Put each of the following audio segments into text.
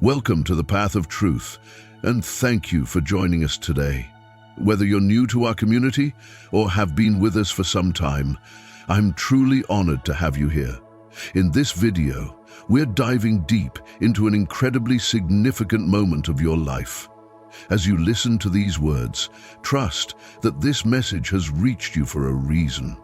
Welcome to the Path of Truth, and thank you for joining us today. Whether you're new to our community or have been with us for some time, I'm truly honored to have you here. In this video, we're diving deep into an incredibly significant moment of your life. As you listen to these words, trust that this message has reached you for a reason.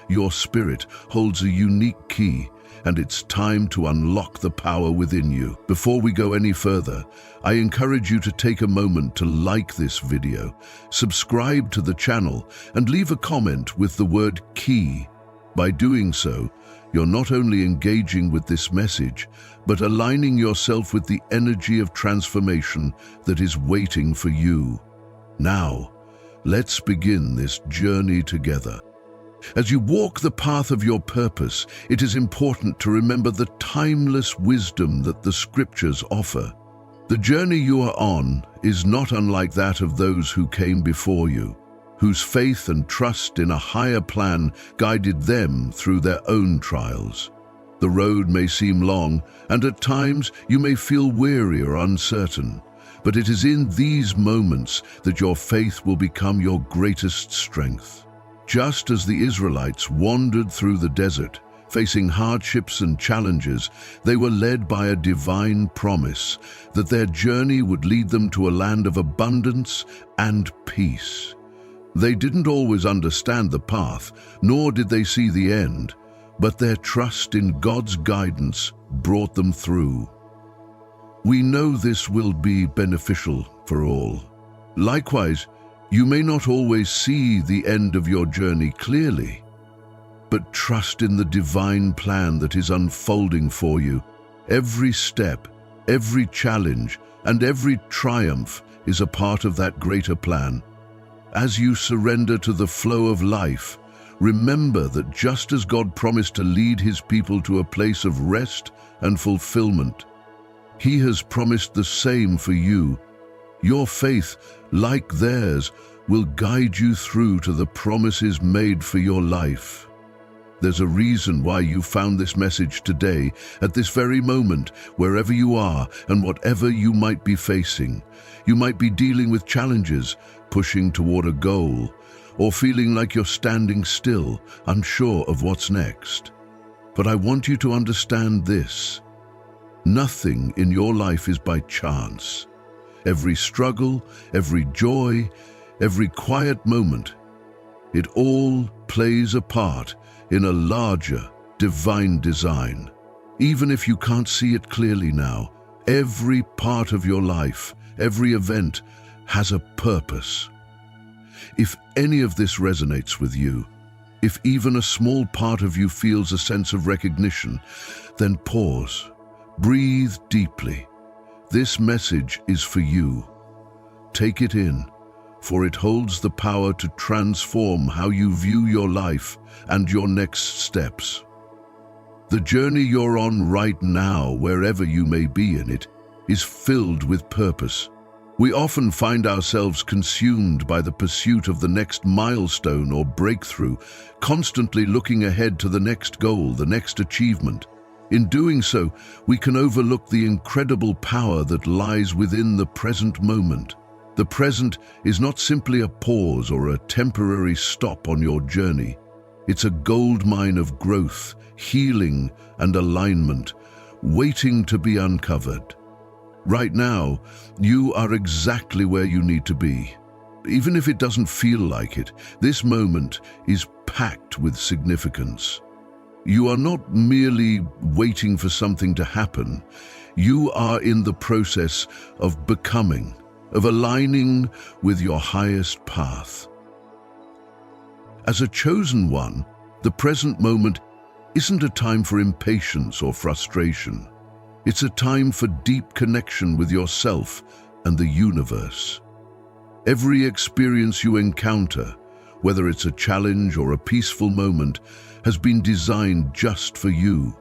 Your spirit holds a unique key, and it's time to unlock the power within you. Before we go any further, I encourage you to take a moment to like this video, subscribe to the channel, and leave a comment with the word key. By doing so, you're not only engaging with this message, but aligning yourself with the energy of transformation that is waiting for you. Now, let's begin this journey together. As you walk the path of your purpose, it is important to remember the timeless wisdom that the scriptures offer. The journey you are on is not unlike that of those who came before you, whose faith and trust in a higher plan guided them through their own trials. The road may seem long, and at times you may feel weary or uncertain, but it is in these moments that your faith will become your greatest strength. Just as the Israelites wandered through the desert, facing hardships and challenges, they were led by a divine promise that their journey would lead them to a land of abundance and peace. They didn't always understand the path, nor did they see the end, but their trust in God's guidance brought them through. We know this will be beneficial for all. Likewise, you may not always see the end of your journey clearly, but trust in the divine plan that is unfolding for you. Every step, every challenge, and every triumph is a part of that greater plan. As you surrender to the flow of life, remember that just as God promised to lead His people to a place of rest and fulfillment, He has promised the same for you. Your faith, like theirs, will guide you through to the promises made for your life. There's a reason why you found this message today, at this very moment, wherever you are and whatever you might be facing. You might be dealing with challenges, pushing toward a goal, or feeling like you're standing still, unsure of what's next. But I want you to understand this. Nothing in your life is by chance. Every struggle, every joy, every quiet moment, it all plays a part in a larger, divine design. Even if you can't see it clearly now, every part of your life, every event, has a purpose. If any of this resonates with you, if even a small part of you feels a sense of recognition, then pause, breathe deeply. This message is for you. Take it in, for it holds the power to transform how you view your life and your next steps. The journey you're on right now, wherever you may be in it, is filled with purpose. We often find ourselves consumed by the pursuit of the next milestone or breakthrough, constantly looking ahead to the next goal, the next achievement. In doing so, we can overlook the incredible power that lies within the present moment. The present is not simply a pause or a temporary stop on your journey. It's a goldmine of growth, healing, and alignment, waiting to be uncovered. Right now, you are exactly where you need to be. Even if it doesn't feel like it, this moment is packed with significance. You are not merely waiting for something to happen. You are in the process of becoming, of aligning with your highest path. As a chosen one, the present moment isn't a time for impatience or frustration. It's a time for deep connection with yourself and the universe. Every experience you encounter, whether it's a challenge or a peaceful moment, has been designed just for you.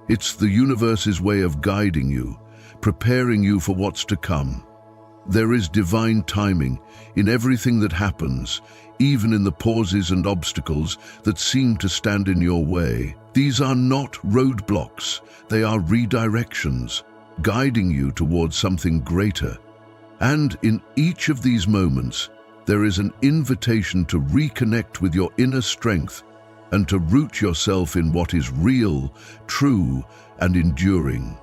It's the universe's way of guiding you, preparing you for what's to come. There is divine timing in everything that happens, even in the pauses and obstacles that seem to stand in your way. These are not roadblocks, they are redirections. guiding you towards something greater. And in each of these moments, there is an invitation to reconnect with your inner strength and to root yourself in what is real, true, and enduring.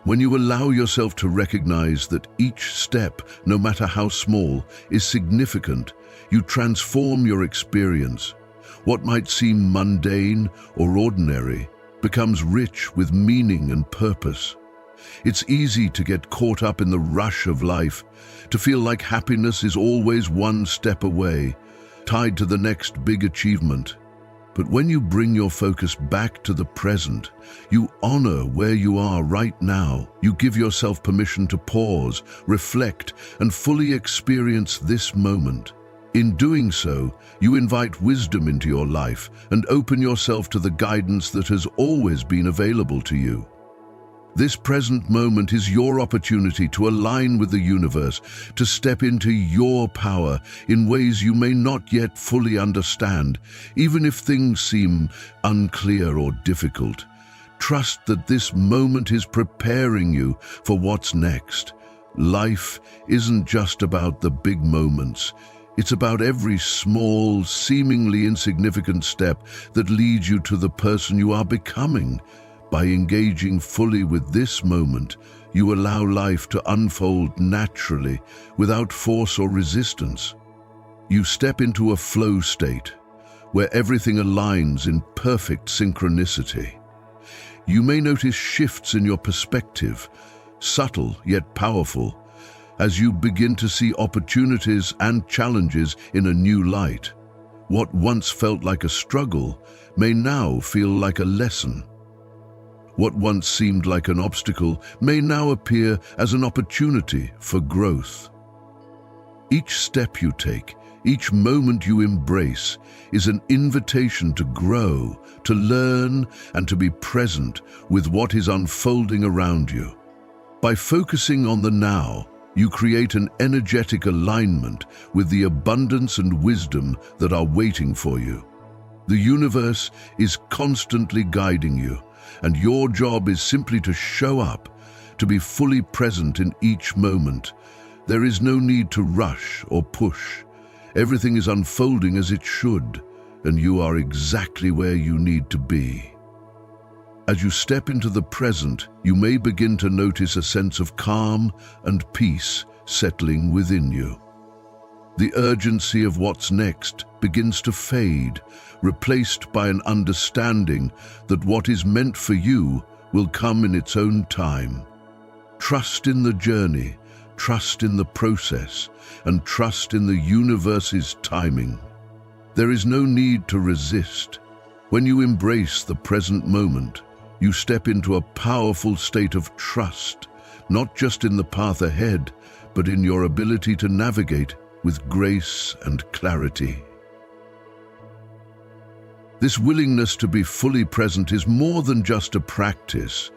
When you allow yourself to recognize that each step, no matter how small, is significant, you transform your experience. What might seem mundane or ordinary becomes rich with meaning and purpose. It's easy to get caught up in the rush of life, to feel like happiness is always one step away, tied to the next big achievement. But when you bring your focus back to the present, you honor where you are right now. You give yourself permission to pause, reflect, and fully experience this moment. In doing so, you invite wisdom into your life and open yourself to the guidance that has always been available to you. This present moment is your opportunity to align with the universe, to step into your power in ways you may not yet fully understand, even if things seem unclear or difficult. Trust that this moment is preparing you for what's next. Life isn't just about the big moments. It's about every small, seemingly insignificant step that leads you to the person you are becoming. By engaging fully with this moment, you allow life to unfold naturally, without force or resistance. You step into a flow state, where everything aligns in perfect synchronicity. You may notice shifts in your perspective, subtle yet powerful, as you begin to see opportunities and challenges in a new light. What once felt like a struggle may now feel like a lesson. What once seemed like an obstacle may now appear as an opportunity for growth. Each step you take, each moment you embrace, is an invitation to grow, to learn, and to be present with what is unfolding around you. By focusing on the now, you create an energetic alignment with the abundance and wisdom that are waiting for you. The universe is constantly guiding you, and your job is simply to show up, to be fully present in each moment. There is no need to rush or push. Everything is unfolding as it should, and you are exactly where you need to be. As you step into the present, you may begin to notice a sense of calm and peace settling within you. The urgency of what's next begins to fade, replaced by an understanding that what is meant for you will come in its own time. Trust in the journey, trust in the process, and trust in the universe's timing. There is no need to resist. When you embrace the present moment, you step into a powerful state of trust, not just in the path ahead, but in your ability to navigate with grace and clarity. This willingness to be fully present is more than just a practice.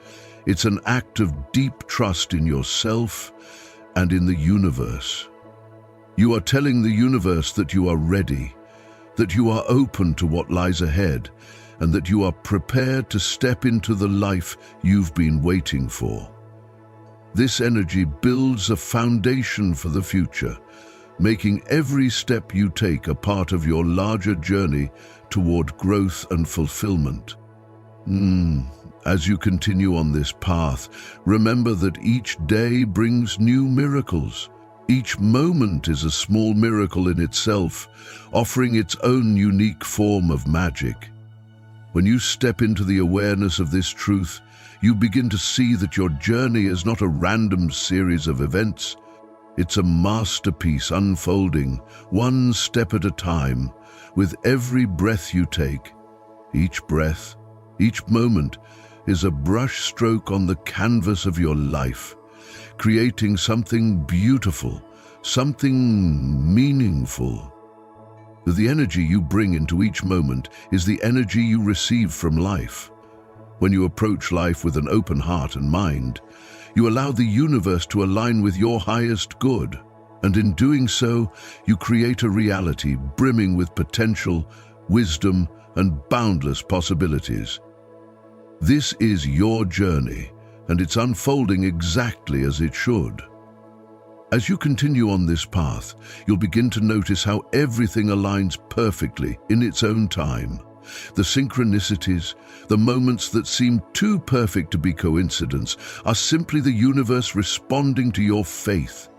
It's an act of deep trust in yourself and in the universe. You are telling the universe that you are ready, that you are open to what lies ahead, and that you are prepared to step into the life you've been waiting for. This energy builds a foundation for the future, making every step you take a part of your larger journey toward growth and fulfillment. As you continue on this path, remember that each day brings new miracles. Each moment is a small miracle in itself, offering its own unique form of magic. When you step into the awareness of this truth, you begin to see that your journey is not a random series of events. It's a masterpiece unfolding, one step at a time, with every breath you take. Each breath, each moment, is a brush stroke on the canvas of your life, creating something beautiful, something meaningful. The energy you bring into each moment is the energy you receive from life. When you approach life with an open heart and mind, you allow the universe to align with your highest good, and in doing so, you create a reality brimming with potential, wisdom, and boundless possibilities. This is your journey, and it's unfolding exactly as it should. As you continue on this path, you'll begin to notice how everything aligns perfectly in its own time. The synchronicities, the moments that seem too perfect to be coincidence, are simply the universe responding to your faith.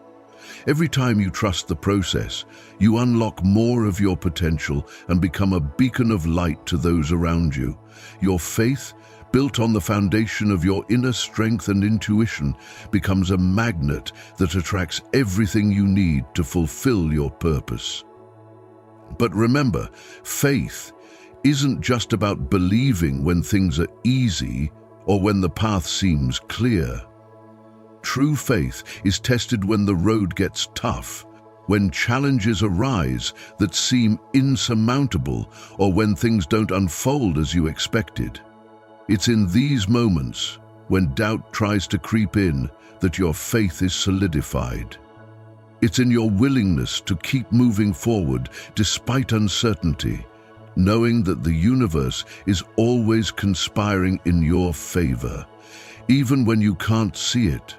Every time you trust the process, you unlock more of your potential and become a beacon of light to those around you. Your faith, built on the foundation of your inner strength and intuition, becomes a magnet that attracts everything you need to fulfill your purpose. But remember, faith isn't just about believing when things are easy or when the path seems clear. True faith is tested when the road gets tough, when challenges arise that seem insurmountable, or when things don't unfold as you expected. It's in these moments, when doubt tries to creep in, that your faith is solidified. It's in your willingness to keep moving forward despite uncertainty, knowing that the universe is always conspiring in your favor, even when you can't see it.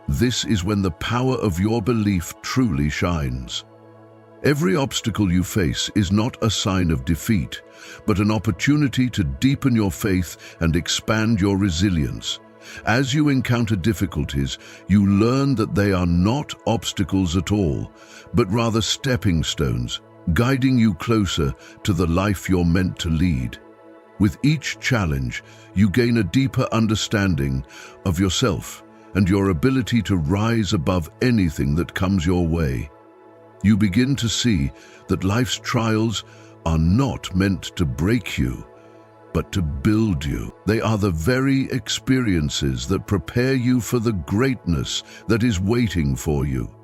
This is when the power of your belief truly shines. Every obstacle you face is not a sign of defeat, but an opportunity to deepen your faith and expand your resilience. As you encounter difficulties, you learn that they are not obstacles at all, but rather stepping stones, guiding you closer to the life you're meant to lead. With each challenge, you gain a deeper understanding of yourself and your ability to rise above anything that comes your way. You begin to see that life's trials are not meant to break you, but to build you. They are the very experiences that prepare you for the greatness that is waiting for you.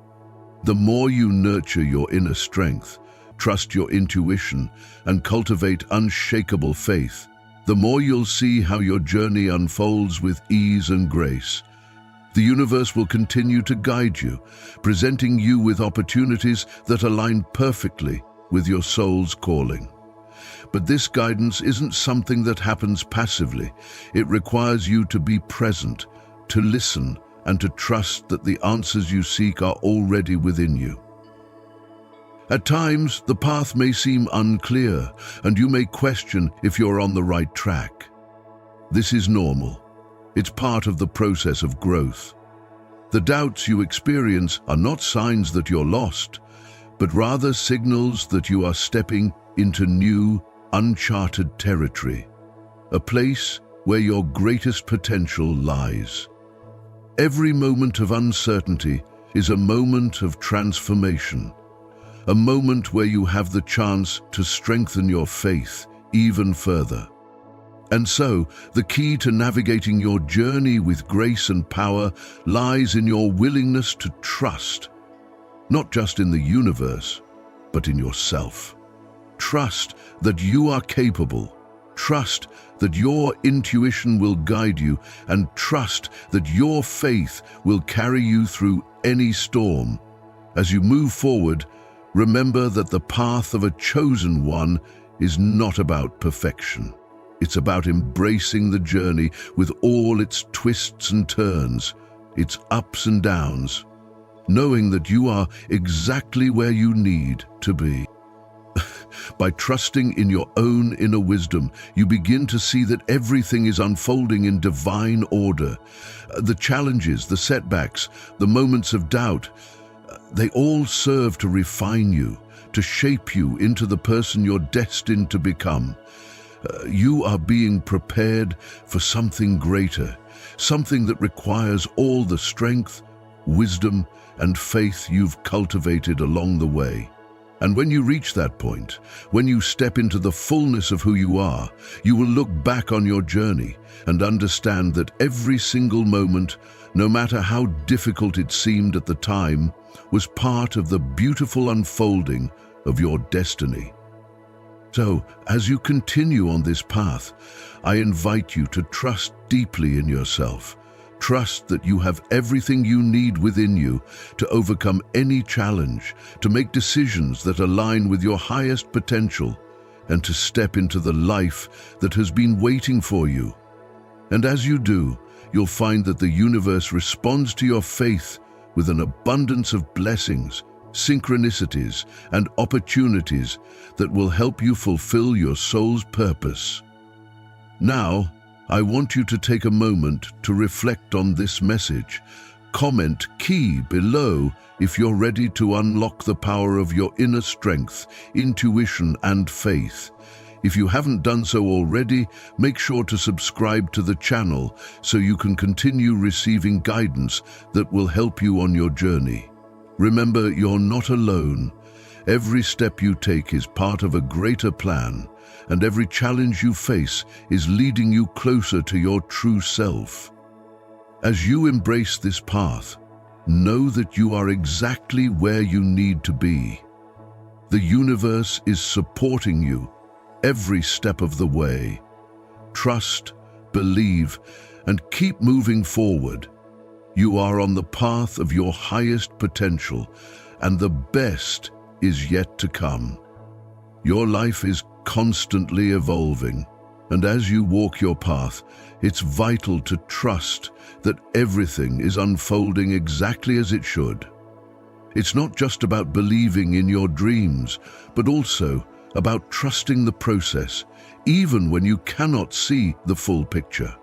The more you nurture your inner strength, trust your intuition, and cultivate unshakable faith, the more you'll see how your journey unfolds with ease and grace. The universe will continue to guide you, presenting you with opportunities that align perfectly with your soul's calling. But this guidance isn't something that happens passively. It requires you to be present, to listen, and to trust that the answers you seek are already within you. At times, the path may seem unclear, and you may question if you're on the right track. This is normal. It's part of the process of growth. The doubts you experience are not signs that you're lost, but rather signals that you are stepping into new, uncharted territory, a place where your greatest potential lies. Every moment of uncertainty is a moment of transformation, a moment where you have the chance to strengthen your faith even further. And so, the key to navigating your journey with grace and power lies in your willingness to trust, not just in the universe, but in yourself. Trust that you are capable. Trust that your intuition will guide you, and trust that your faith will carry you through any storm. As you move forward, remember that the path of a chosen one is not about perfection. It's about embracing the journey with all its twists and turns, its ups and downs, knowing that you are exactly where you need to be. By trusting in your own inner wisdom, you begin to see that everything is unfolding in divine order. The challenges, the setbacks, the moments of doubt, they all serve to refine you, to shape you into the person you're destined to become. You are being prepared for something greater, something that requires all the strength, wisdom, and faith you've cultivated along the way. And when you reach that point, when you step into the fullness of who you are, you will look back on your journey and understand that every single moment, no matter how difficult it seemed at the time, was part of the beautiful unfolding of your destiny. So, as you continue on this path, I invite you to trust deeply in yourself. Trust that you have everything you need within you to overcome any challenge, to make decisions that align with your highest potential, and to step into the life that has been waiting for you. And as you do, you'll find that the universe responds to your faith with an abundance of blessings, synchronicities, and opportunities that will help you fulfill your soul's purpose. Now, I want you to take a moment to reflect on this message. Comment key below if you're ready to unlock the power of your inner strength, intuition, and faith. If you haven't done so already, make sure to subscribe to the channel so you can continue receiving guidance that will help you on your journey. Remember, you're not alone. Every step you take is part of a greater plan, and every challenge you face is leading you closer to your true self. As you embrace this path, know that you are exactly where you need to be. The universe is supporting you every step of the way. Trust, believe, and keep moving forward. You are on the path of your highest potential, and the best is yet to come. Your life is constantly evolving, and as you walk your path, it's vital to trust that everything is unfolding exactly as it should. It's not just about believing in your dreams, but also about trusting the process, even when you cannot see the full picture.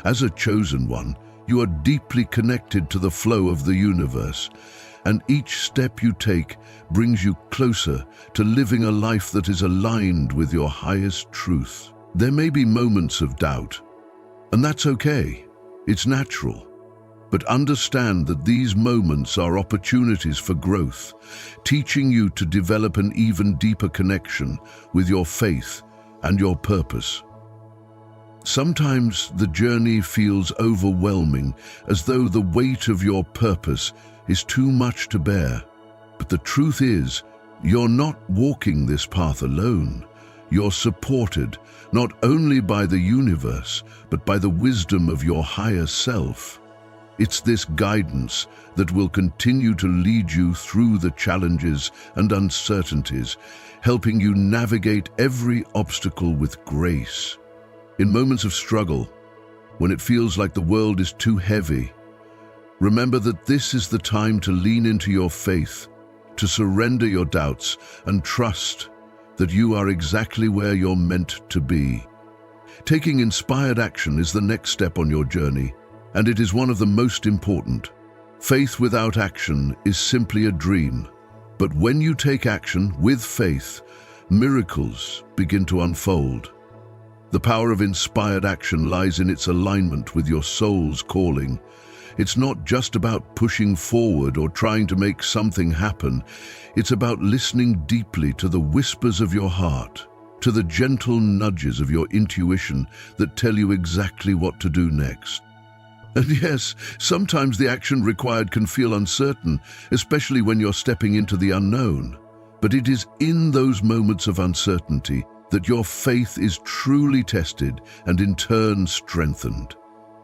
As a chosen one, you are deeply connected to the flow of the universe, and each step you take brings you closer to living a life that is aligned with your highest truth. There may be moments of doubt, and that's okay. It's natural. But understand that these moments are opportunities for growth, teaching you to develop an even deeper connection with your faith and your purpose. Sometimes the journey feels overwhelming, as though the weight of your purpose is too much to bear. But the truth is, you're not walking this path alone. You're supported not only by the universe, but by the wisdom of your higher self. It's this guidance that will continue to lead you through the challenges and uncertainties, helping you navigate every obstacle with grace. In moments of struggle, when it feels like the world is too heavy, remember that this is the time to lean into your faith, to surrender your doubts, and trust that you are exactly where you're meant to be. Taking inspired action is the next step on your journey, and it is one of the most important. Faith without action is simply a dream, but when you take action with faith, miracles begin to unfold. The power of inspired action lies in its alignment with your soul's calling. It's not just about pushing forward or trying to make something happen. It's about listening deeply to the whispers of your heart, to the gentle nudges of your intuition that tell you exactly what to do next. And yes, sometimes the action required can feel uncertain, especially when you're stepping into the unknown. But it is in those moments of uncertainty that your faith is truly tested and in turn strengthened.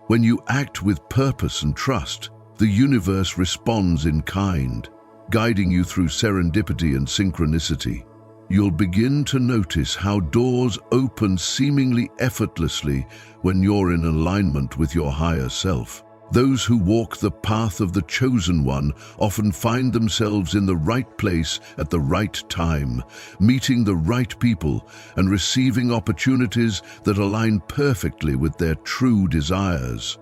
When you act with purpose and trust, the universe responds in kind, guiding you through serendipity and synchronicity. You'll begin to notice how doors open seemingly effortlessly when you're in alignment with your higher self. Those who walk the path of the chosen one often find themselves in the right place at the right time, meeting the right people and receiving opportunities that align perfectly with their true desires.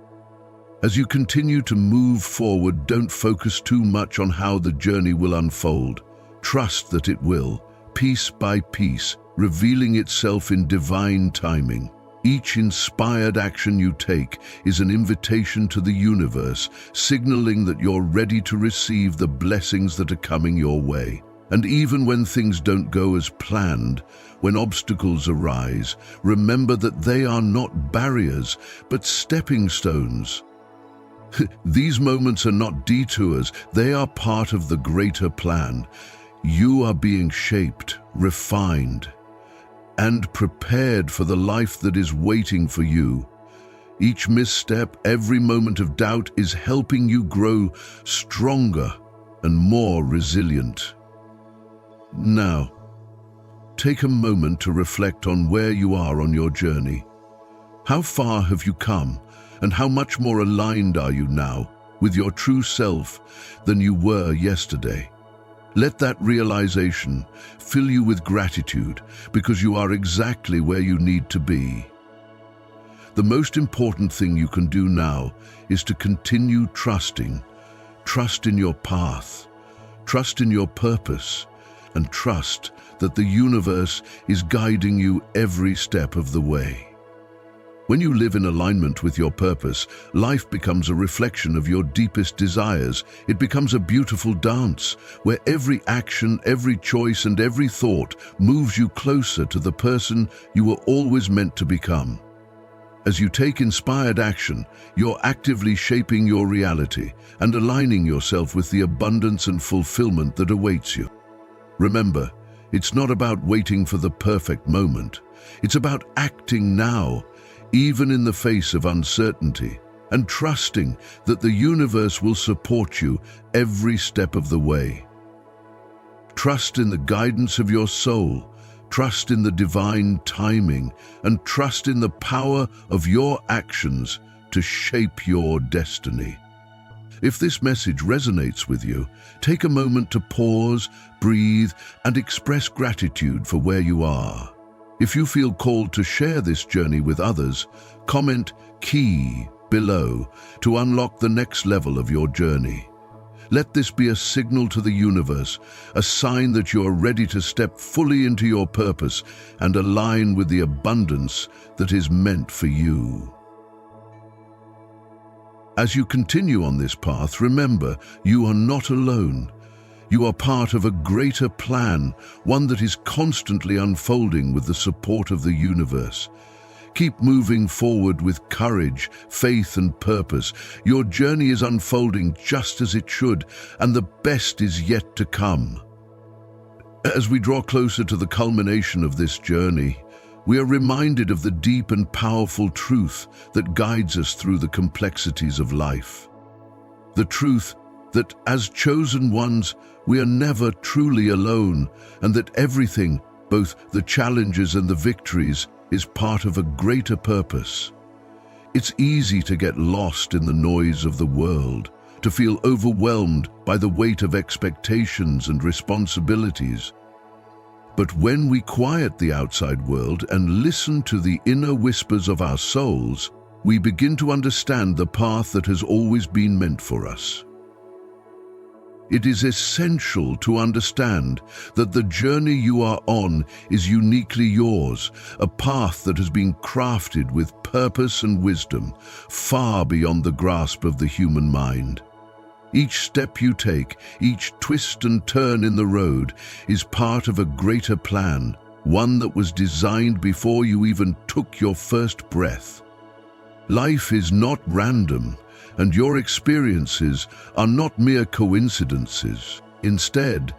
As you continue to move forward, don't focus too much on how the journey will unfold. Trust that it will, piece by piece, revealing itself in divine timing. Each inspired action you take is an invitation to the universe, signaling that you're ready to receive the blessings that are coming your way. And even when things don't go as planned, when obstacles arise, remember that they are not barriers, but stepping stones. These moments are not detours, they are part of the greater plan. You are being shaped, refined, and prepared for the life that is waiting for you. Each misstep, every moment of doubt is helping you grow stronger and more resilient. Now, take a moment to reflect on where you are on your journey. How far have you come, And how much more aligned are you now with your true self than you were yesterday? Let that realization fill you with gratitude, because you are exactly where you need to be. The most important thing you can do now is to continue trusting. Trust in your path, trust in your purpose, and trust that the universe is guiding you every step of the way. When you live in alignment with your purpose, life becomes a reflection of your deepest desires. It becomes a beautiful dance where every action, every choice, and every thought moves you closer to the person you were always meant to become. As you take inspired action, you're actively shaping your reality and aligning yourself with the abundance and fulfillment that awaits you. Remember, it's not about waiting for the perfect moment. It's about acting now, even in the face of uncertainty, and trusting that the universe will support you every step of the way. Trust in the guidance of your soul, trust in the divine timing, and trust in the power of your actions to shape your destiny. If this message resonates with you, take a moment to pause, breathe, and express gratitude for where you are. If you feel called to share this journey with others, comment "Key" below to unlock the next level of your journey. Let this be a signal to the universe, a sign that you are ready to step fully into your purpose and align with the abundance that is meant for you. As you continue on this path, remember, you are not alone. You are part of a greater plan, one that is constantly unfolding with the support of the universe. Keep moving forward with courage, faith, and purpose. Your journey is unfolding just as it should, and the best is yet to come. As we draw closer to the culmination of this journey, we are reminded of the deep and powerful truth that guides us through the complexities of life. The truth that, as chosen ones, we are never truly alone, and that everything, both the challenges and the victories, is part of a greater purpose. It's easy to get lost in the noise of the world, to feel overwhelmed by the weight of expectations and responsibilities. But when we quiet the outside world and listen to the inner whispers of our souls, we begin to understand the path that has always been meant for us. It is essential to understand that the journey you are on is uniquely yours, a path that has been crafted with purpose and wisdom, far beyond the grasp of the human mind. Each step you take, each twist and turn in the road, is part of a greater plan, one that was designed before you even took your first breath. Life is not random, and your experiences are not mere coincidences. Instead,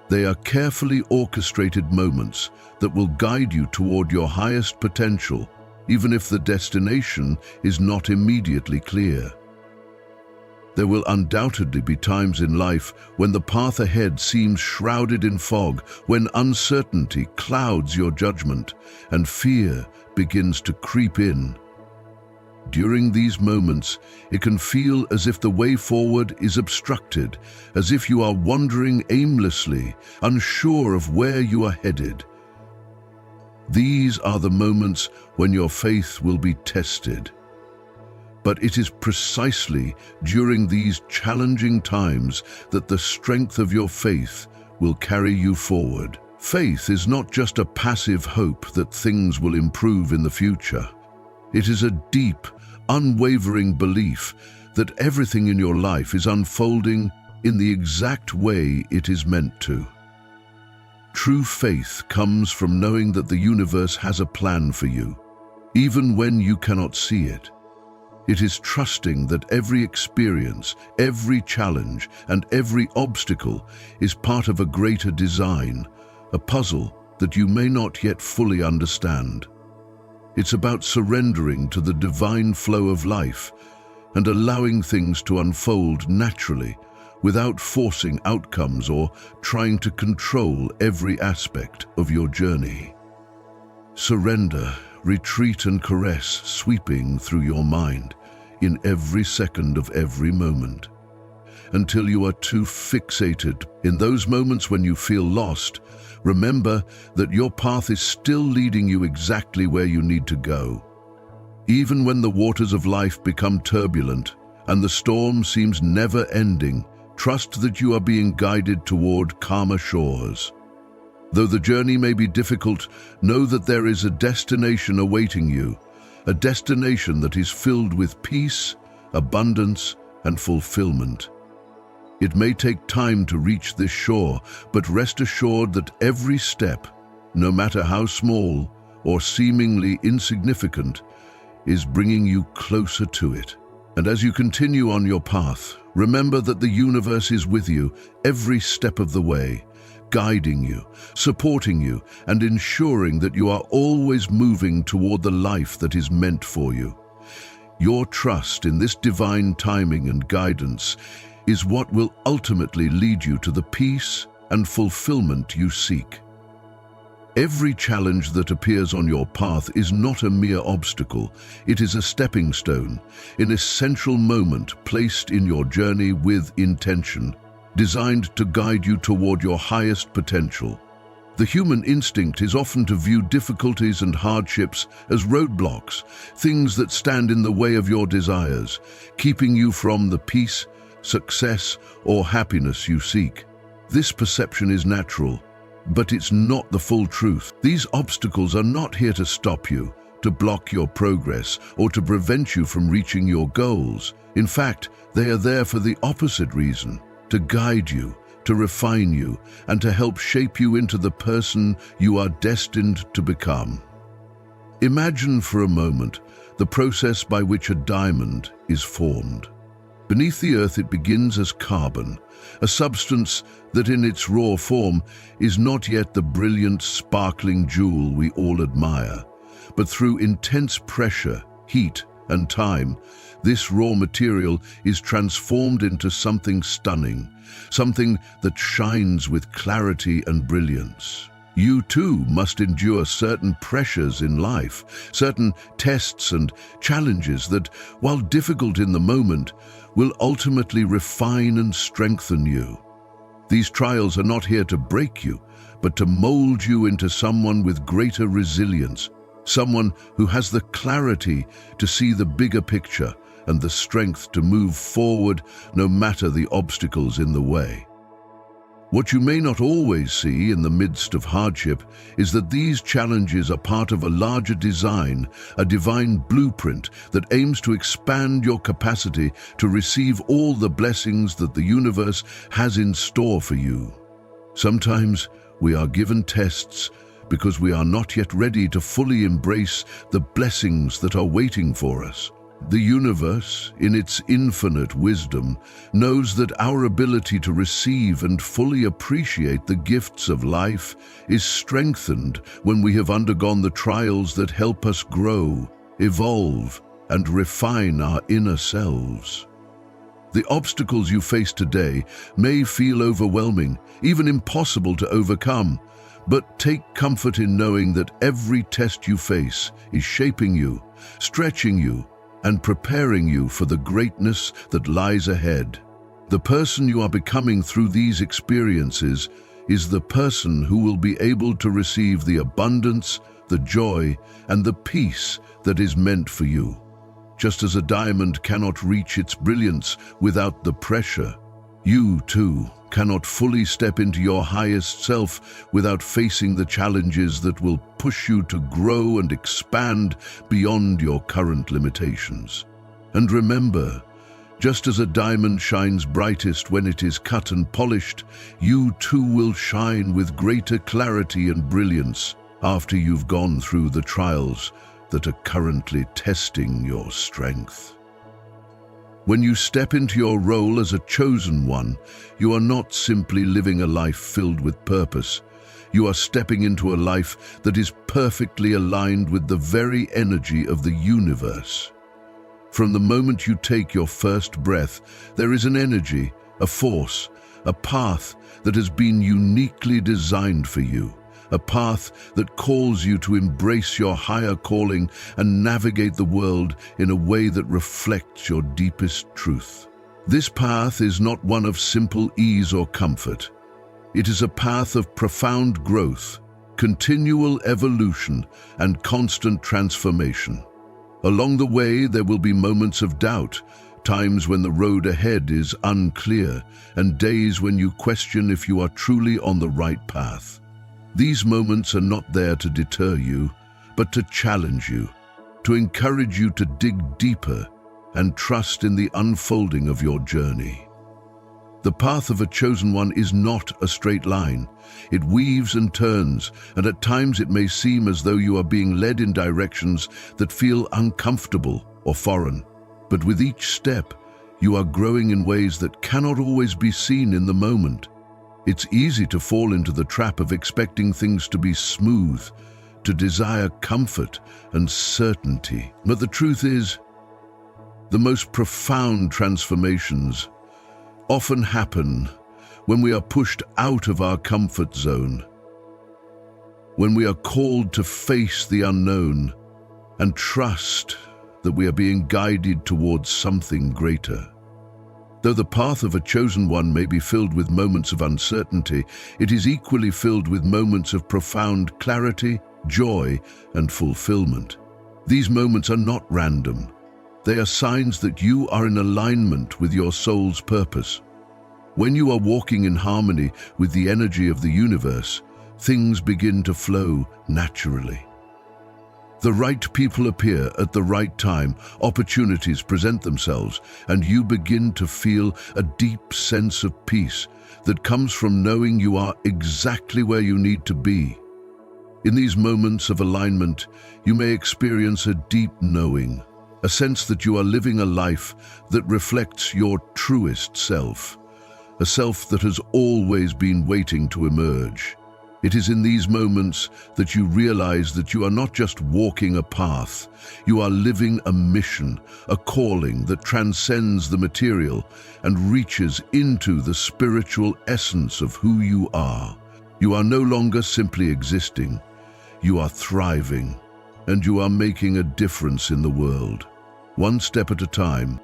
they are carefully orchestrated moments that will guide you toward your highest potential, even if the destination is not immediately clear. There will undoubtedly be times in life when the path ahead seems shrouded in fog, when uncertainty clouds your judgment and fear begins to creep in. During these moments, it can feel as if the way forward is obstructed, as if you are wandering aimlessly, unsure of where you are headed. These are the moments when your faith will be tested. But it is precisely during these challenging times that the strength of your faith will carry you forward. Faith is not just a passive hope that things will improve in the future. It is a deep, unwavering belief that everything in your life is unfolding in the exact way it is meant to. True faith comes from knowing that the universe has a plan for you, even when you cannot see it. It is trusting that every experience, every challenge, and every obstacle is part of a greater design, a puzzle that you may not yet fully understand. It's about surrendering to the divine flow of life and allowing things to unfold naturally, without forcing outcomes or trying to control every aspect of your journey. Surrender, retreat, and caress sweeping through your mind. in every second of every moment, until you are too fixated. In those moments when you feel lost, remember that your path is still leading you exactly where you need to go. Even when the waters of life become turbulent and the storm seems never ending, trust that you are being guided toward calmer shores. Though the journey may be difficult, know that there is a destination awaiting you, a destination that is filled with peace, abundance, and fulfillment. It may take time to reach this shore, but rest assured that every step, no matter how small or seemingly insignificant, is bringing you closer to it. And as you continue on your path, remember that the universe is with you every step of the way, guiding you, supporting you, and ensuring that you are always moving toward the life that is meant for you. Your trust in this divine timing and guidance is what will ultimately lead you to the peace and fulfillment you seek. Every challenge that appears on your path is not a mere obstacle. It is a stepping stone, an essential moment placed in your journey with intention, designed to guide you toward your highest potential. The human instinct is often to view difficulties and hardships as roadblocks, things that stand in the way of your desires, keeping you from the peace, success, or happiness you seek. This perception is natural, but it's not the full truth. These obstacles are not here to stop you, to block your progress, or to prevent you from reaching your goals. In fact, they are there for the opposite reason, to guide you, to refine you, and to help shape you into the person you are destined to become. Imagine for a moment the process by which a diamond is formed. Beneath the earth it begins as carbon, a substance that in its raw form is not yet the brilliant, sparkling jewel we all admire. But through intense pressure, heat, and time, this raw material is transformed into something stunning, something that shines with clarity and brilliance. You too must endure certain pressures in life, certain tests and challenges that, while difficult in the moment, will ultimately refine and strengthen you. These trials are not here to break you, but to mold you into someone with greater resilience, someone who has the clarity to see the bigger picture and the strength to move forward no matter the obstacles in the way. What you may not always see in the midst of hardship is that these challenges are part of a larger design, a divine blueprint that aims to expand your capacity to receive all the blessings that the universe has in store for you. Sometimes we are given tests because we are not yet ready to fully embrace the blessings that are waiting for us. The universe, in its infinite wisdom, knows that our ability to receive and fully appreciate the gifts of life is strengthened when we have undergone the trials that help us grow, evolve, and refine our inner selves. The obstacles you face today may feel overwhelming, even impossible to overcome, but take comfort in knowing that every test you face is shaping you, stretching you, and preparing you for the greatness that lies ahead. The person you are becoming through these experiences is the person who will be able to receive the abundance, the joy, and the peace that is meant for you. Just as a diamond cannot reach its brilliance without the pressure, you too cannot fully step into your highest self without facing the challenges that will push you to grow and expand beyond your current limitations. And remember, just as a diamond shines brightest when it is cut and polished, you too will shine with greater clarity and brilliance after you've gone through the trials that are currently testing your strength. When you step into your role as a chosen one, you are not simply living a life filled with purpose. You are stepping into a life that is perfectly aligned with the very energy of the universe. From the moment you take your first breath, there is an energy, a force, a path that has been uniquely designed for you, a path that calls you to embrace your higher calling and navigate the world in a way that reflects your deepest truth. This path is not one of simple ease or comfort. It is a path of profound growth, continual evolution, and constant transformation. Along the way, there will be moments of doubt, times when the road ahead is unclear, and days when you question if you are truly on the right path. These moments are not there to deter you, but to challenge you, to encourage you to dig deeper and trust in the unfolding of your journey. The path of a chosen one is not a straight line. It weaves and turns, and at times it may seem as though you are being led in directions that feel uncomfortable or foreign. But with each step, you are growing in ways that cannot always be seen in the moment. It's easy to fall into the trap of expecting things to be smooth, to desire comfort and certainty. But the truth is, the most profound transformations often happen when we are pushed out of our comfort zone, when we are called to face the unknown and trust that we are being guided towards something greater. Though the path of a chosen one may be filled with moments of uncertainty, it is equally filled with moments of profound clarity, joy, and fulfillment. These moments are not random. They are signs that you are in alignment with your soul's purpose. When you are walking in harmony with the energy of the universe, things begin to flow naturally. The right people appear at the right time, opportunities present themselves, and you begin to feel a deep sense of peace that comes from knowing you are exactly where you need to be. In these moments of alignment, you may experience a deep knowing, a sense that you are living a life that reflects your truest self, a self that has always been waiting to emerge. It is in these moments that you realize that you are not just walking a path, you are living a mission, a calling that transcends the material and reaches into the spiritual essence of who you are. You are no longer simply existing, you are thriving, and you are making a difference in the world. One step at a time.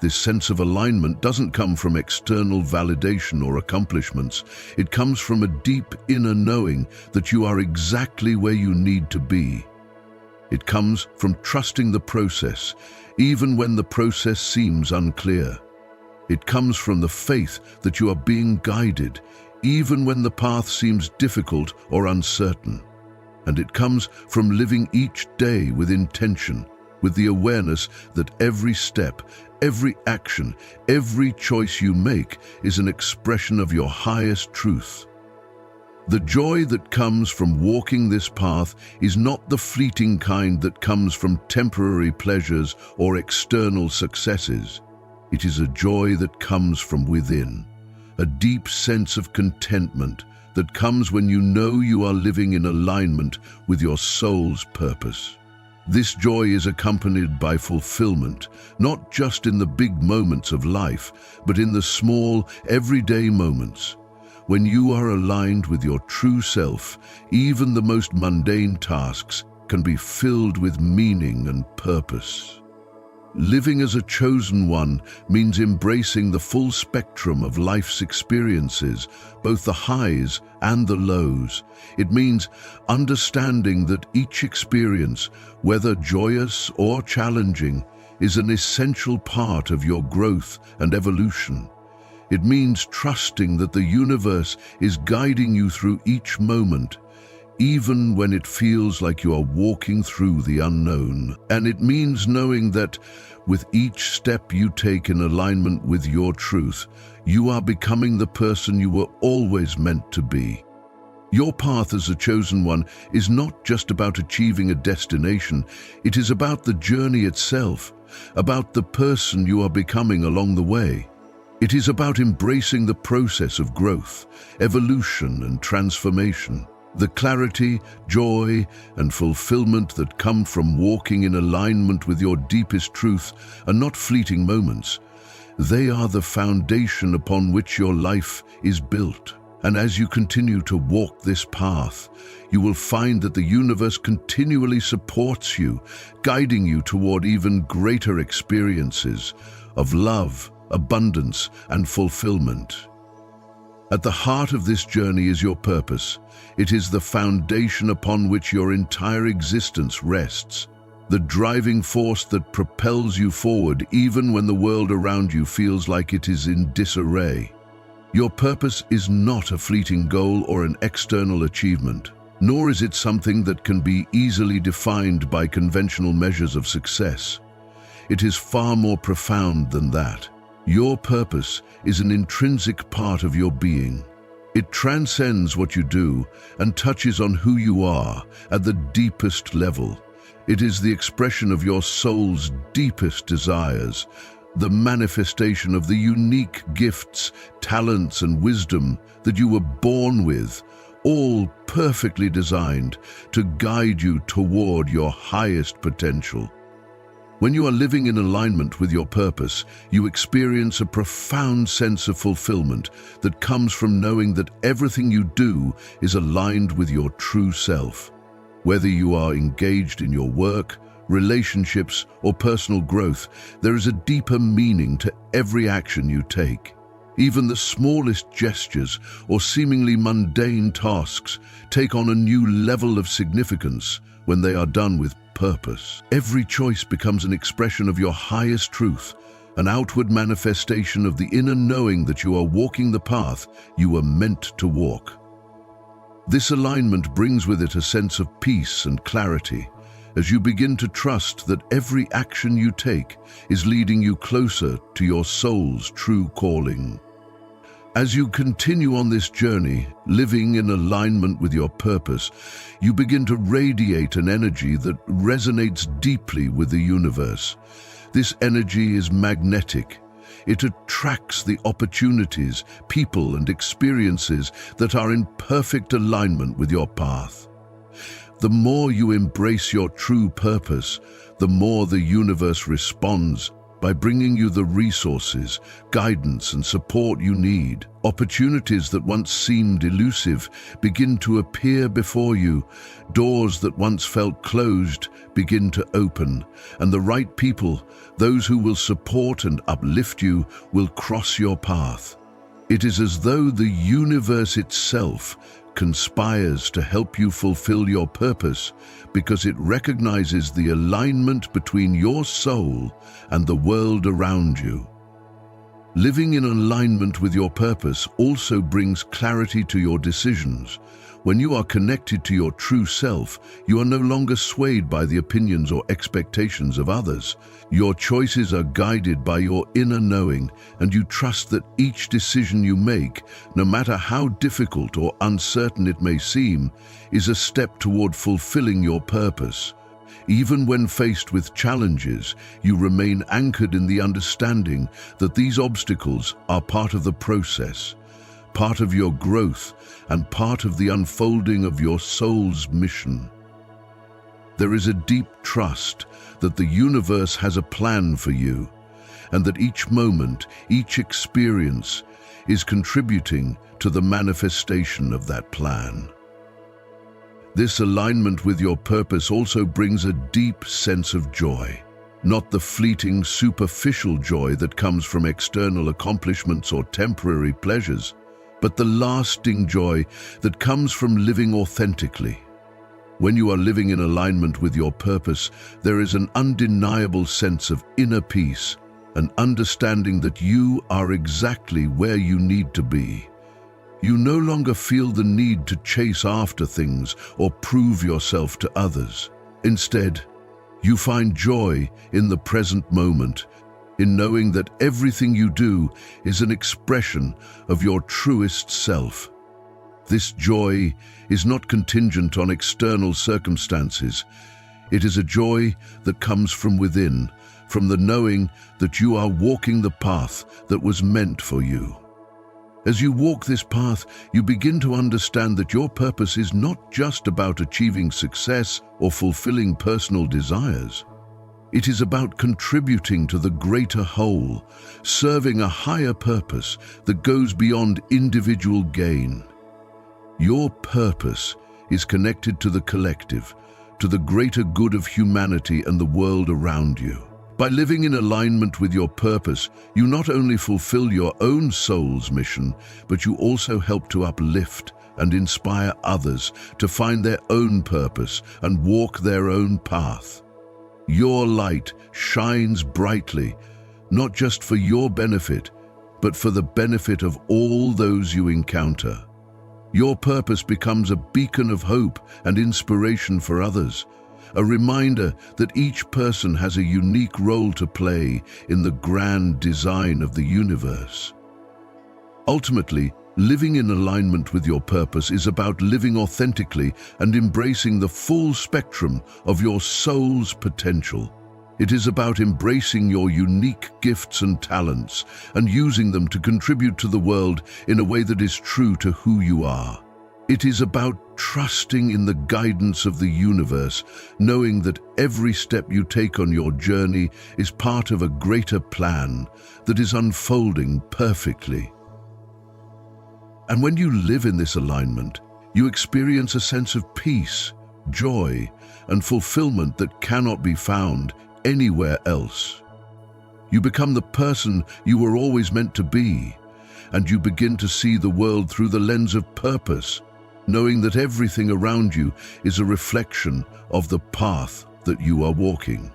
This sense of alignment doesn't come from external validation or accomplishments. It comes from a deep inner knowing that you are exactly where you need to be. It comes from trusting the process, even when the process seems unclear. It comes from the faith that you are being guided, even when the path seems difficult or uncertain. And it comes from living each day with intention, with the awareness that every step, every action, every choice you make is an expression of your highest truth. The joy that comes from walking this path is not the fleeting kind that comes from temporary pleasures or external successes. It is a joy that comes from within, a deep sense of contentment that comes when you know you are living in alignment with your soul's purpose. This joy is accompanied by fulfillment, not just in the big moments of life, but in the small, everyday moments. When you are aligned with your true self, even the most mundane tasks can be filled with meaning and purpose. Living as a chosen one means embracing the full spectrum of life's experiences, both the highs and the lows. It means understanding that each experience, whether joyous or challenging, is an essential part of your growth and evolution. It means trusting that the universe is guiding you through each moment, even when it feels like you are walking through the unknown. And it means knowing that with each step you take in alignment with your truth, you are becoming the person you were always meant to be. Your path as a chosen one is not just about achieving a destination, it is about the journey itself, about the person you are becoming along the way. It is about embracing the process of growth, evolution, and transformation. The clarity, joy, and fulfillment that come from walking in alignment with your deepest truth are not fleeting moments. They are the foundation upon which your life is built. And as you continue to walk this path, you will find that the universe continually supports you, guiding you toward even greater experiences of love, abundance, and fulfillment. At the heart of this journey is your purpose. It is the foundation upon which your entire existence rests, the driving force that propels you forward even when the world around you feels like it is in disarray. Your purpose is not a fleeting goal or an external achievement, nor is it something that can be easily defined by conventional measures of success. It is far more profound than that. Your purpose is an intrinsic part of your being. It transcends what you do and touches on who you are at the deepest level. It is the expression of your soul's deepest desires, the manifestation of the unique gifts, talents, and wisdom that you were born with, all perfectly designed to guide you toward your highest potential. When you are living in alignment with your purpose, you experience a profound sense of fulfillment that comes from knowing that everything you do is aligned with your true self. Whether you are engaged in your work, relationships, or personal growth, there is a deeper meaning to every action you take. Even the smallest gestures or seemingly mundane tasks take on a new level of significance when they are done with purpose. Every choice becomes an expression of your highest truth, an outward manifestation of the inner knowing that you are walking the path you were meant to walk. This alignment brings with it a sense of peace and clarity, as you begin to trust that every action you take is leading you closer to your soul's true calling. As you continue on this journey, living in alignment with your purpose, you begin to radiate an energy that resonates deeply with the universe. This energy is magnetic. It attracts the opportunities, people, and experiences that are in perfect alignment with your path. The more you embrace your true purpose, the more the universe responds by bringing you the resources, guidance, and support you need. Opportunities that once seemed elusive begin to appear before you. Doors that once felt closed begin to open, and the right people, those who will support and uplift you, will cross your path. It is as though the universe itself conspires to help you fulfill your purpose because it recognizes the alignment between your soul and the world around you. Living in alignment with your purpose also brings clarity to your decisions. When you are connected to your true self, you are no longer swayed by the opinions or expectations of others. Your choices are guided by your inner knowing, and you trust that each decision you make, no matter how difficult or uncertain it may seem, is a step toward fulfilling your purpose. Even when faced with challenges, you remain anchored in the understanding that these obstacles are part of the process, part of your growth, and part of the unfolding of your soul's mission. There is a deep trust that the universe has a plan for you, and that each moment, each experience, is contributing to the manifestation of that plan. This alignment with your purpose also brings a deep sense of joy, not the fleeting, superficial joy that comes from external accomplishments or temporary pleasures, but the lasting joy that comes from living authentically. When you are living in alignment with your purpose, there is an undeniable sense of inner peace, an understanding that you are exactly where you need to be. You no longer feel the need to chase after things or prove yourself to others. Instead, you find joy in the present moment, in knowing that everything you do is an expression of your truest self. This joy is not contingent on external circumstances. It is a joy that comes from within, from the knowing that you are walking the path that was meant for you. As you walk this path, you begin to understand that your purpose is not just about achieving success or fulfilling personal desires. It is about contributing to the greater whole, serving a higher purpose that goes beyond individual gain. Your purpose is connected to the collective, to the greater good of humanity and the world around you. By living in alignment with your purpose, you not only fulfill your own soul's mission, but you also help to uplift and inspire others to find their own purpose and walk their own path. Your light shines brightly, not just for your benefit, but for the benefit of all those you encounter. Your purpose becomes a beacon of hope and inspiration for others, a reminder that each person has a unique role to play in the grand design of the universe. Ultimately, living in alignment with your purpose is about living authentically and embracing the full spectrum of your soul's potential. It is about embracing your unique gifts and talents and using them to contribute to the world in a way that is true to who you are. It is about trusting in the guidance of the universe, knowing that every step you take on your journey is part of a greater plan that is unfolding perfectly. And when you live in this alignment, you experience a sense of peace, joy, and fulfillment that cannot be found anywhere else. You become the person you were always meant to be, and you begin to see the world through the lens of purpose, knowing that everything around you is a reflection of the path that you are walking.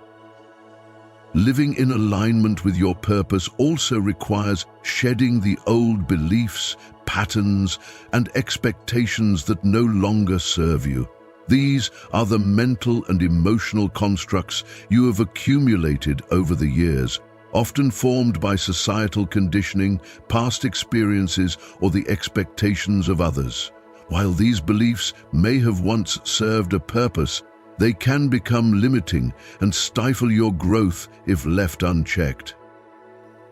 Living in alignment with your purpose also requires shedding the old beliefs, patterns, and expectations that no longer serve you. These are the mental and emotional constructs you have accumulated over the years, often formed by societal conditioning, past experiences, or the expectations of others. While these beliefs may have once served a purpose, they can become limiting and stifle your growth if left unchecked.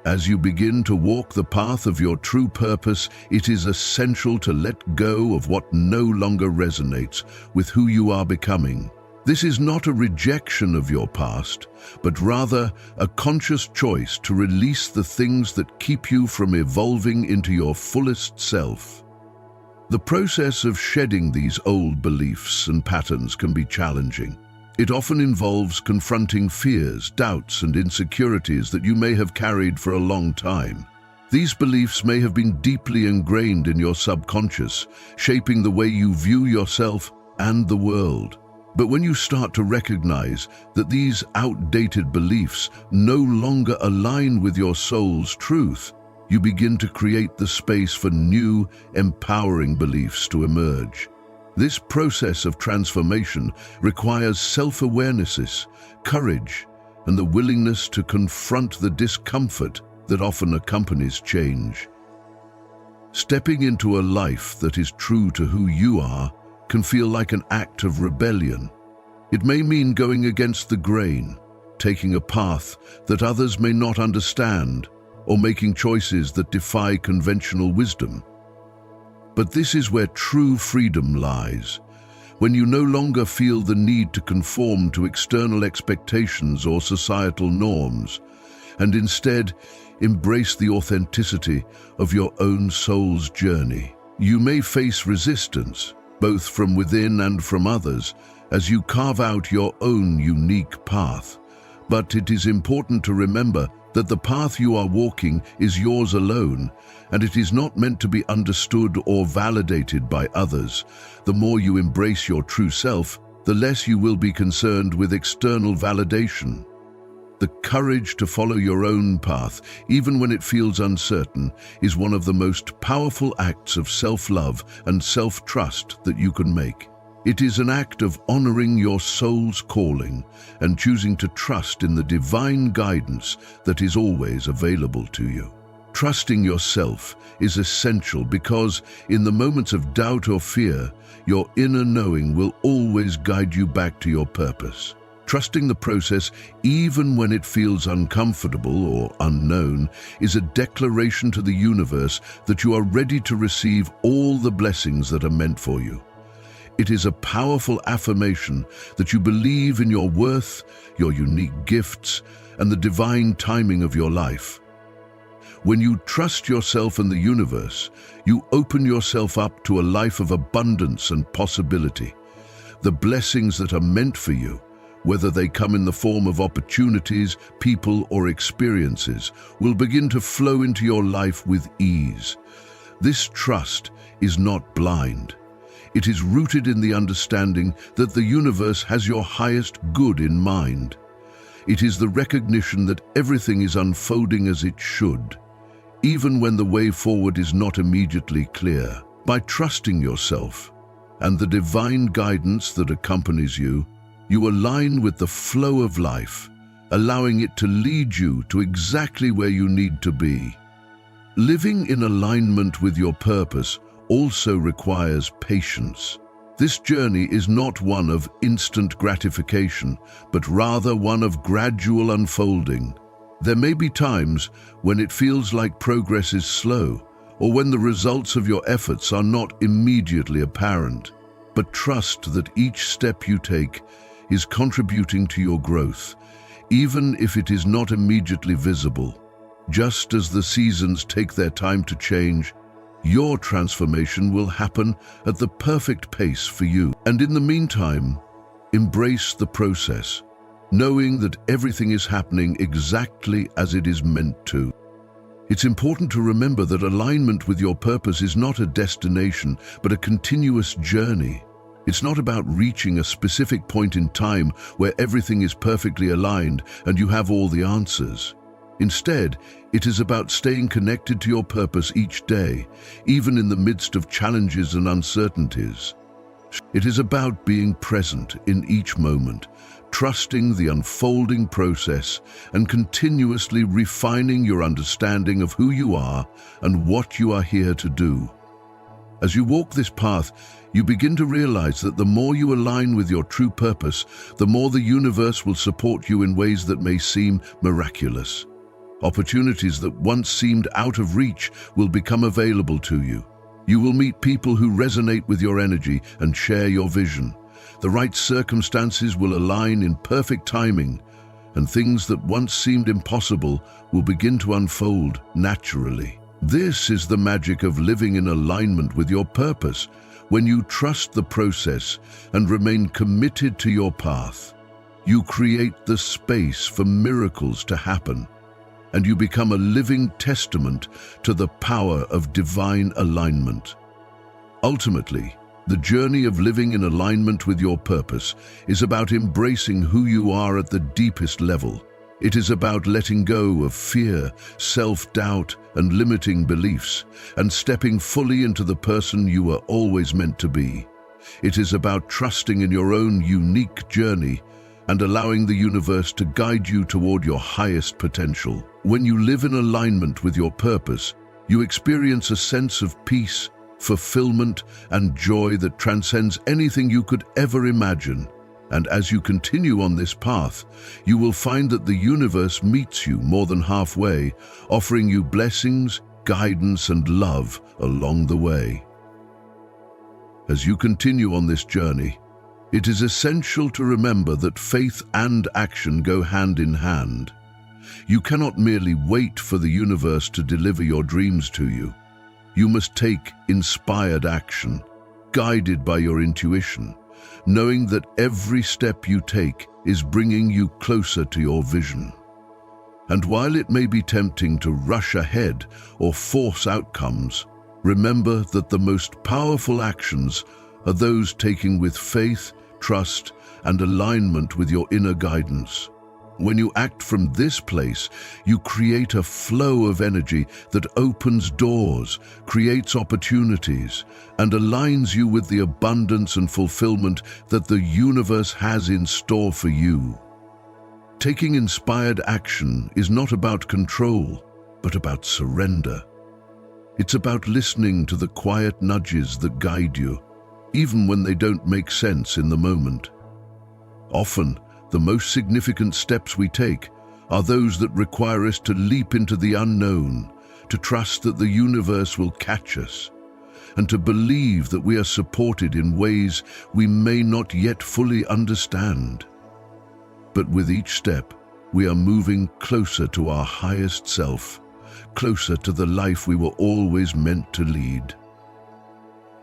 As you begin to walk the path of your true purpose, it is essential to let go of what no longer resonates with who you are becoming. This is not a rejection of your past, but rather a conscious choice to release the things that keep you from evolving into your fullest self. The process of shedding these old beliefs and patterns can be challenging. It often involves confronting fears, doubts, and insecurities that you may have carried for a long time. These beliefs may have been deeply ingrained in your subconscious, shaping the way you view yourself and the world. But when you start to recognize that these outdated beliefs no longer align with your soul's truth, you begin to create the space for new, empowering beliefs to emerge. This process of transformation requires self-awareness, courage, and the willingness to confront the discomfort that often accompanies change. Stepping into a life that is true to who you are can feel like an act of rebellion. It may mean going against the grain, taking a path that others may not understand, or making choices that defy conventional wisdom. But this is where true freedom lies, when you no longer feel the need to conform to external expectations or societal norms, and instead embrace the authenticity of your own soul's journey. You may face resistance, both from within and from others, as you carve out your own unique path. But it is important to remember that the path you are walking is yours alone, and it is not meant to be understood or validated by others. The more you embrace your true self, the less you will be concerned with external validation. The courage to follow your own path, even when it feels uncertain, is one of the most powerful acts of self-love and self-trust that you can make. It is an act of honoring your soul's calling and choosing to trust in the divine guidance that is always available to you. Trusting yourself is essential because, in the moments of doubt or fear, your inner knowing will always guide you back to your purpose. Trusting the process, even when it feels uncomfortable or unknown, is a declaration to the universe that you are ready to receive all the blessings that are meant for you. It is a powerful affirmation that you believe in your worth, your unique gifts, and the divine timing of your life. When you trust yourself and the universe, you open yourself up to a life of abundance and possibility. The blessings that are meant for you, whether they come in the form of opportunities, people, or experiences, will begin to flow into your life with ease. This trust is not blind. It is rooted in the understanding that the universe has your highest good in mind. It is the recognition that everything is unfolding as it should, even when the way forward is not immediately clear. By trusting yourself and the divine guidance that accompanies you, you align with the flow of life, allowing it to lead you to exactly where you need to be. Living in alignment with your purpose also requires patience. This journey is not one of instant gratification, but rather one of gradual unfolding. There may be times when it feels like progress is slow, or when the results of your efforts are not immediately apparent. But trust that each step you take is contributing to your growth, even if it is not immediately visible. Just as the seasons take their time to change, your transformation will happen at the perfect pace for you. And in the meantime, embrace the process, knowing that everything is happening exactly as it is meant to. It's important to remember that alignment with your purpose is not a destination, but a continuous journey. It's not about reaching a specific point in time where everything is perfectly aligned and you have all the answers. Instead, it is about staying connected to your purpose each day, even in the midst of challenges and uncertainties. It is about being present in each moment, trusting the unfolding process, and continuously refining your understanding of who you are and what you are here to do. As you walk this path, you begin to realize that the more you align with your true purpose, the more the universe will support you in ways that may seem miraculous. Opportunities that once seemed out of reach will become available to you. You will meet people who resonate with your energy and share your vision. The right circumstances will align in perfect timing, and things that once seemed impossible will begin to unfold naturally. This is the magic of living in alignment with your purpose. When you trust the process and remain committed to your path, you create the space for miracles to happen, and you become a living testament to the power of divine alignment. Ultimately, the journey of living in alignment with your purpose is about embracing who you are at the deepest level. It is about letting go of fear, self-doubt, and limiting beliefs, and stepping fully into the person you were always meant to be. It is about trusting in your own unique journey and allowing the universe to guide you toward your highest potential. When you live in alignment with your purpose, you experience a sense of peace, fulfillment, and joy that transcends anything you could ever imagine. And as you continue on this path, you will find that the universe meets you more than halfway, offering you blessings, guidance, and love along the way. As you continue on this journey, it is essential to remember that faith and action go hand in hand. You cannot merely wait for the universe to deliver your dreams to you. You must take inspired action, guided by your intuition, knowing that every step you take is bringing you closer to your vision. And while it may be tempting to rush ahead or force outcomes, remember that the most powerful actions are those taken with faith, trust, and alignment with your inner guidance. When you act from this place, you create a flow of energy that opens doors, creates opportunities, and aligns you with the abundance and fulfillment that the universe has in store for you. Taking inspired action is not about control, but about surrender. It's about listening to the quiet nudges that guide you, even when they don't make sense in the moment. Often, the most significant steps we take are those that require us to leap into the unknown, to trust that the universe will catch us, and to believe that we are supported in ways we may not yet fully understand. But with each step, we are moving closer to our highest self, closer to the life we were always meant to lead.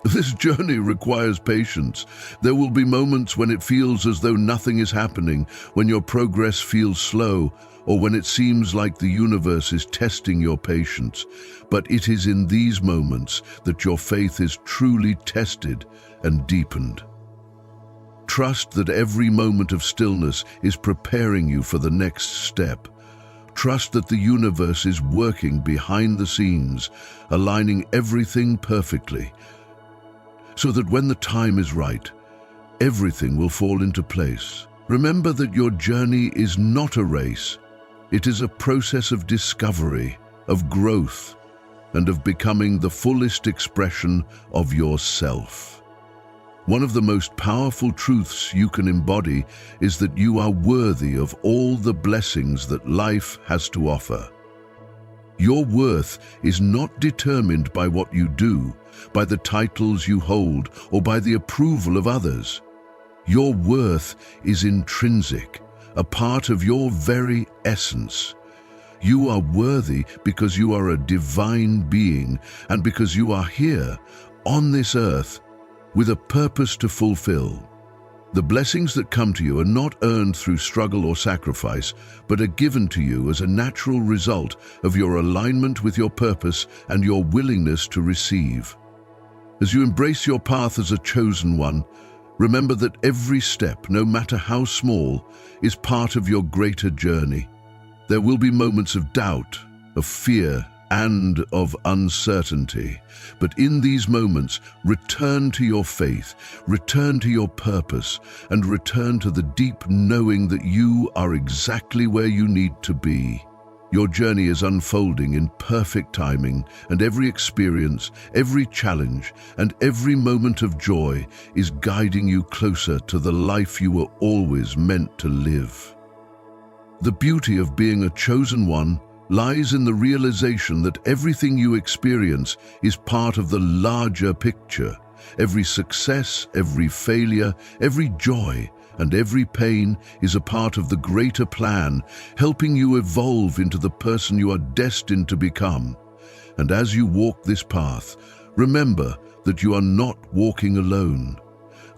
This journey requires patience. There will be moments when it feels as though nothing is happening, when your progress feels slow, or when it seems like the universe is testing your patience. But it is in these moments that your faith is truly tested and deepened. Trust that every moment of stillness is preparing you for the next step. Trust that the universe is working behind the scenes, aligning everything perfectly, so that when the time is right, everything will fall into place. Remember that your journey is not a race. It is a process of discovery, of growth, and of becoming the fullest expression of yourself. One of the most powerful truths you can embody is that you are worthy of all the blessings that life has to offer. Your worth is not determined by what you do, by the titles you hold, or by the approval of others. Your worth is intrinsic, a part of your very essence. You are worthy because you are a divine being, and because you are here, on this earth, with a purpose to fulfill. The blessings that come to you are not earned through struggle or sacrifice, but are given to you as a natural result of your alignment with your purpose and your willingness to receive. As you embrace your path as a chosen one, remember that every step, no matter how small, is part of your greater journey. There will be moments of doubt, of fear, and of uncertainty. But in these moments, return to your faith, return to your purpose, and return to the deep knowing that you are exactly where you need to be. Your journey is unfolding in perfect timing, and every experience, every challenge, and every moment of joy is guiding you closer to the life you were always meant to live. The beauty of being a chosen one lies in the realization that everything you experience is part of the larger picture. Every success, every failure, every joy, and every pain is a part of the greater plan, helping you evolve into the person you are destined to become. And as you walk this path, remember that you are not walking alone.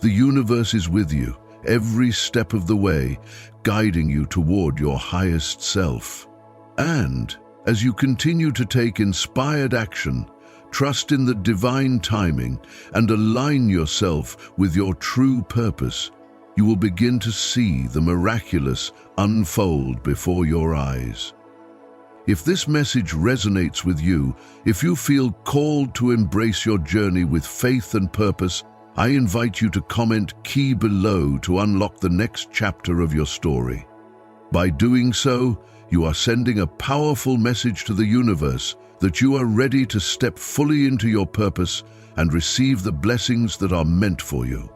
The universe is with you, every step of the way, guiding you toward your highest self. And as you continue to take inspired action, trust in the divine timing and align yourself with your true purpose, you will begin to see the miraculous unfold before your eyes. If this message resonates with you, if you feel called to embrace your journey with faith and purpose, I invite you to comment key below to unlock the next chapter of your story. By doing so, you are sending a powerful message to the universe that you are ready to step fully into your purpose and receive the blessings that are meant for you.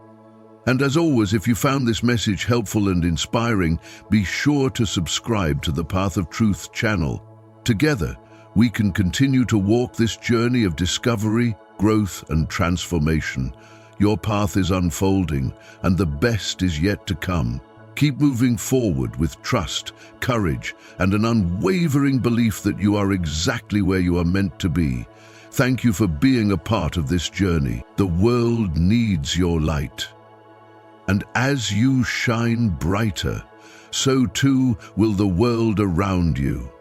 And as always, if you found this message helpful and inspiring, be sure to subscribe to the Path of Truth channel. Together, we can continue to walk this journey of discovery, growth, and transformation. Your path is unfolding, and the best is yet to come. Keep moving forward with trust, courage, and an unwavering belief that you are exactly where you are meant to be. Thank you for being a part of this journey. The world needs your light. And as you shine brighter, so too will the world around you.